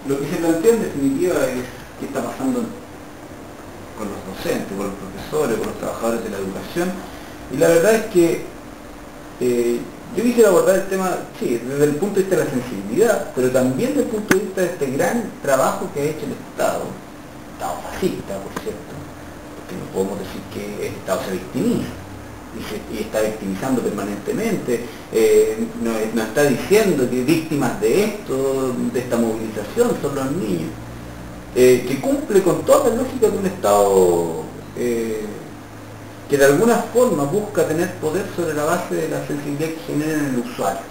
Lo que se plantea en definitiva es qué está pasando con los docentes, con los profesores, con los trabajadores de la educación, y la verdad es que yo quisiera abordar el tema, sí, desde el punto de vista de la sensibilidad, pero también desde el punto de vista de este gran trabajo que ha hecho el Estado fascista, por cierto, porque no podemos decir que el Estado se victimiza, y está victimizando permanentemente, nos está diciendo que víctimas de esto, de esta movilización, son los niños, que cumple con toda la lógica de un Estado que de alguna forma busca tener poder sobre la base de la sensibilidad que genera en el usuario,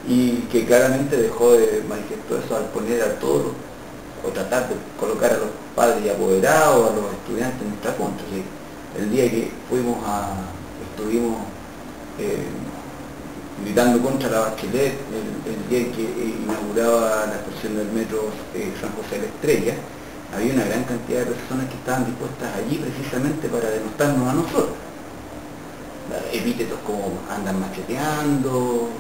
y que claramente dejó de manifiesto eso al poner a todos, o tratar de colocar a los padres y apoderados, a los estudiantes en nuestra contra. ¿Sí? El día que estuvimos gritando contra la Bachelet, el día en que inauguraba la estación del metro San José de la Estrella, había una gran cantidad de personas que estaban dispuestas allí precisamente para denostarnos a nosotros. Epítetos como andan macheteando,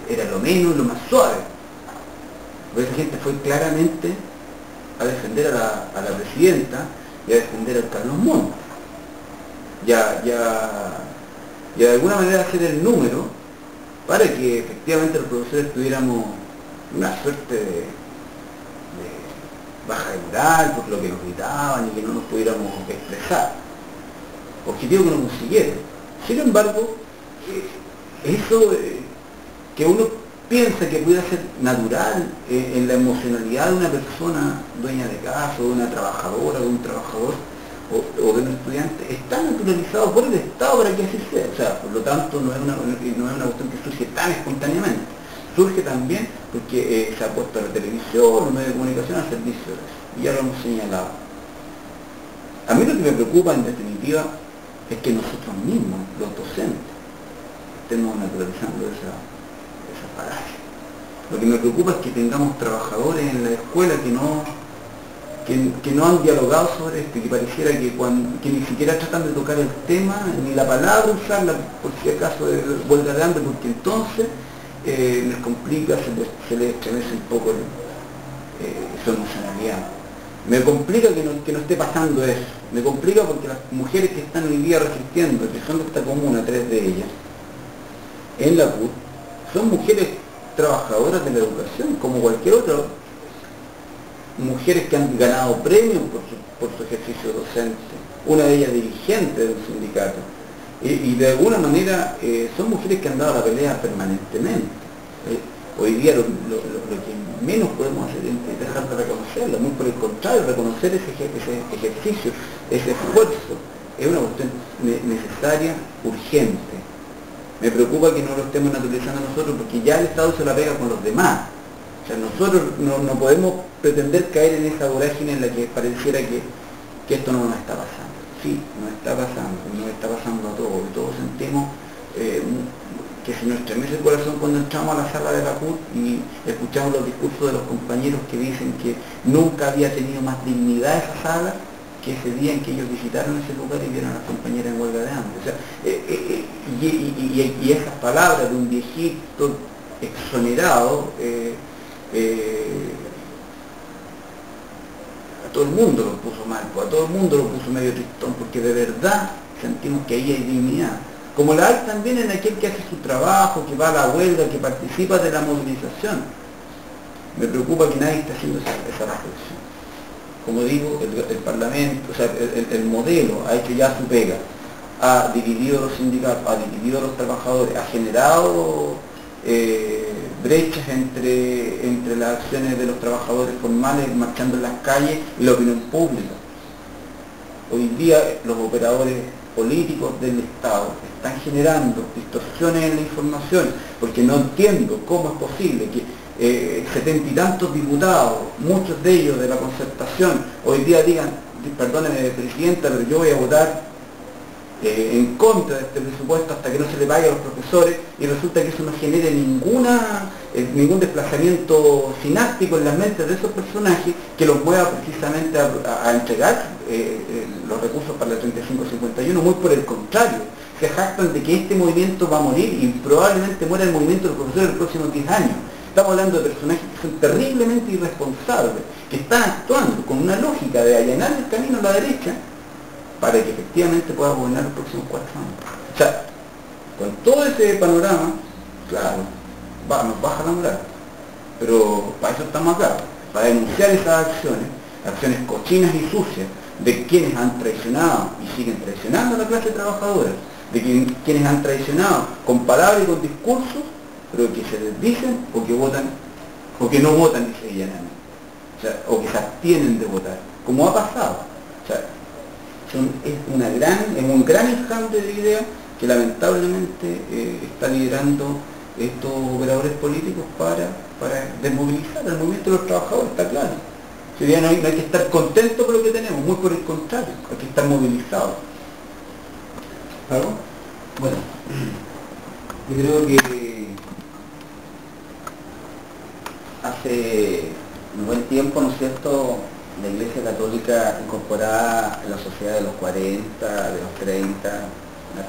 era lo menos, lo más suave. Porque esa gente fue claramente a defender a la presidenta y a defender al Carlos Montt. Ya de alguna manera hacer el número para que efectivamente los profesores tuviéramos una suerte de baja de moral por lo que nos gritaban y que no nos pudiéramos expresar. Objetivo que no consiguieron. Sin embargo, eso que uno piensa que pudiera ser natural en la emocionalidad de una persona dueña de casa, de una trabajadora, de un trabajador o de un estudiante, está naturalizado por el Estado para que así sea. O sea, por lo tanto no es una cuestión que surge tan espontáneamente. Surge también porque se ha puesto la televisión, los medios de comunicación al servicio de eso, y ya lo hemos señalado. A mí lo que me preocupa en definitiva es que nosotros mismos, los docentes, estemos naturalizando esa falacia. Lo que me preocupa es que tengamos trabajadores en la escuela que no han dialogado sobre esto, y que pareciera que ni siquiera tratan de tocar el tema, ni la palabra usarla por si acaso de huelga de hambre, porque entonces les complica, se les estremece un poco su emocionalidad. Me complica que no esté pasando eso, me complica porque las mujeres que están hoy día resistiendo, que son de esta comuna, 3 de ellas, en la CUT, son mujeres trabajadoras de la educación, como cualquier otra, mujeres que han ganado premios por su ejercicio docente, una de ellas dirigente de un sindicato, y de alguna manera son mujeres que han dado la pelea permanentemente. Hoy día lo que menos podemos hacer es dejar de reconocerla, muy por el contrario, reconocer ese ejercicio, ese esfuerzo, es una cuestión necesaria, urgente. Me preocupa que no lo estemos naturalizando nosotros, porque ya el Estado se la pega con los demás. O sea, nosotros no podemos pretender caer en esa vorágine en la que pareciera que esto no nos está pasando. Sí, nos está pasando a todos, y todos sentimos que se nos estremece el corazón cuando entramos a la sala de la CUT y escuchamos los discursos de los compañeros que dicen que nunca había tenido más dignidad esa sala que ese día en que ellos visitaron ese lugar y vieron a las compañeras en huelga de hambre. O sea, y esas palabras de un viejito exonerado, a todo el mundo lo puso mal, a todo el mundo lo puso medio tristón, porque de verdad sentimos que ahí hay dignidad. Como la hay también en aquel que hace su trabajo, que va a la huelga, que participa de la movilización. Me preocupa que nadie esté haciendo esa reflexión. Como digo, el Parlamento, o sea, el modelo ha hecho ya su pega, ha dividido los sindicatos, ha dividido a los trabajadores, ha generado brechas entre las acciones de los trabajadores formales marchando en las calles y la opinión pública. Hoy día los operadores políticos del Estado están generando distorsiones en la información, porque no entiendo cómo es posible que 70 y tantos diputados, muchos de ellos de la Concertación, hoy día digan, perdóneme Presidenta, pero yo voy a votar en contra de este presupuesto hasta que no se le pague a los profesores, y resulta que eso no genere ningún desplazamiento sináptico en las mentes de esos personajes que los mueva precisamente a entregar los recursos para la 3551. Muy por el contrario, se jactan de que este movimiento va a morir y probablemente muera el movimiento de los profesores en los próximos 10 años. Estamos hablando de personajes que son terriblemente irresponsables, que están actuando con una lógica de allanar el camino a la derecha para que efectivamente pueda gobernar los próximos 4 años. O sea, con todo ese panorama, claro, nos baja la moral, pero para eso estamos acá, para denunciar esas acciones cochinas y sucias de quienes han traicionado y siguen traicionando a la clase trabajadora, de quienes han traicionado con palabras y con discursos, pero que se desdicen o que votan, o que no votan y se llenan, o sea, o que se abstienen de votar, como ha pasado. O sea, es un gran enjambre de ideas que lamentablemente está liderando estos operadores políticos para desmovilizar al movimiento de los trabajadores, está claro. Hoy día no hay que estar contentos con lo que tenemos, muy por el contrario, hay que estar movilizados. ¿Algo? Bueno, yo creo que hace un buen tiempo, ¿no es cierto?, la Iglesia Católica incorporada en la sociedad de los 40, de los 30,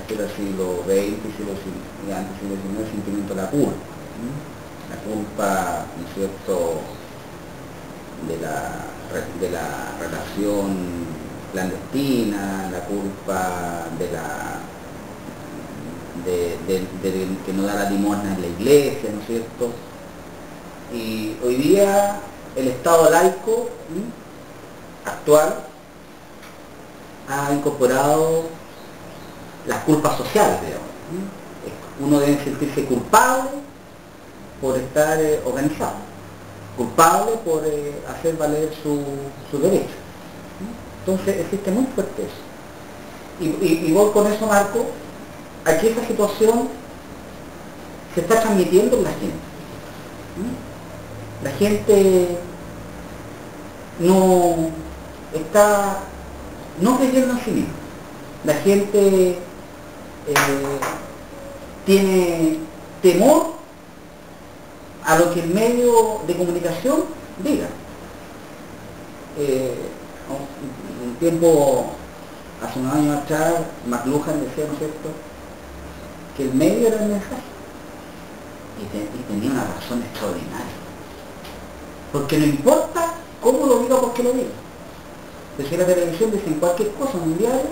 del siglo XX y antes del siglo XIX, el sentimiento de la culpa. La culpa, ¿no es cierto?, de la relación clandestina, la culpa de que no da la limosna en la iglesia, ¿no es cierto? Y hoy día el Estado laico actual ha incorporado las culpas sociales, digamos. Uno debe sentirse culpable por estar organizado, culpable por hacer valer su derecho. Entonces existe muy fuerte eso. Y voy con eso, Marco, aquí esa situación se está transmitiendo en la gente. La gente no está creyendo en sí misma. La gente tiene temor a lo que el medio de comunicación diga. Un tiempo, hace unos años atrás, McLuhan decía, ¿no es cierto?, que el medio era el mensaje. Y tenía una razón extraordinaria. Porque no importa cómo lo diga o por qué lo diga. Decía la televisión, dicen cualquier cosa en un diario,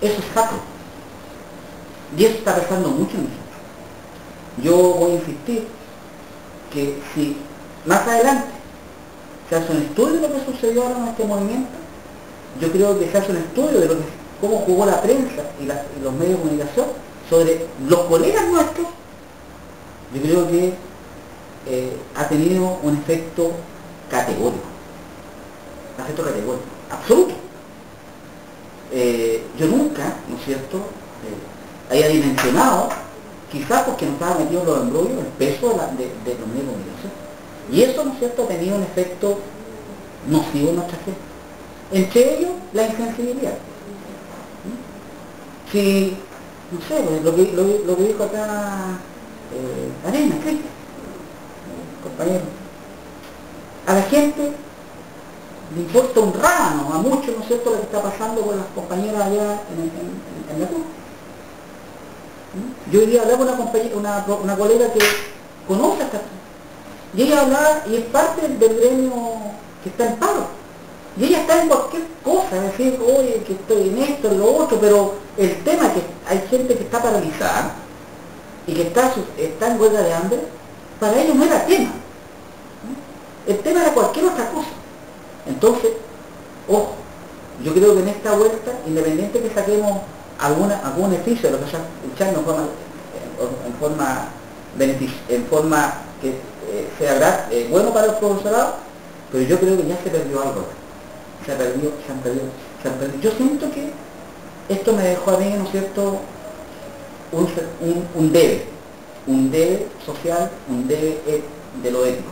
eso es sacro. Y eso está pesando mucho en nosotros. Yo voy a insistir que si más adelante se hace un estudio de lo que sucedió ahora en este movimiento, yo creo que se hace un estudio de cómo jugó la prensa y los medios de comunicación sobre los colegas nuestros, yo creo que ha tenido un efecto categórico, absoluto. Yo nunca, ¿no es cierto?, haya dimensionado, quizás porque no estaba metido en los embrollos, el peso de los medios de comunicación. Y eso, ¿no es cierto?, ha tenido un efecto nocivo en nuestra gente. Entre ellos, la insensibilidad. Si, no sé, pues, lo que dijo acá Arena, Cristian, compañero, a la gente le importa un rábano, a muchos, ¿no es cierto?, lo que está pasando con las compañeras allá en la Cruz. Yo hoy día hablaba con una colega que conoce a esta, y ella hablaba, y es parte del gremio que está en paro, y ella está en cualquier cosa, es decir, oye, que estoy en esto, en lo otro, pero el tema es que hay gente que está paralizada y que está en huelga de hambre, para ellos no era tema. El tema era cualquier otra cosa. Entonces, ojo, yo creo que en esta vuelta, independiente que saquemos algún beneficio de lo que está luchando en forma que sea bueno para el profesorado, pero yo creo que ya se perdió algo. Se han perdido. Yo siento que esto me dejó a mí, ¿no es cierto?, un debe social, un debe de lo ético.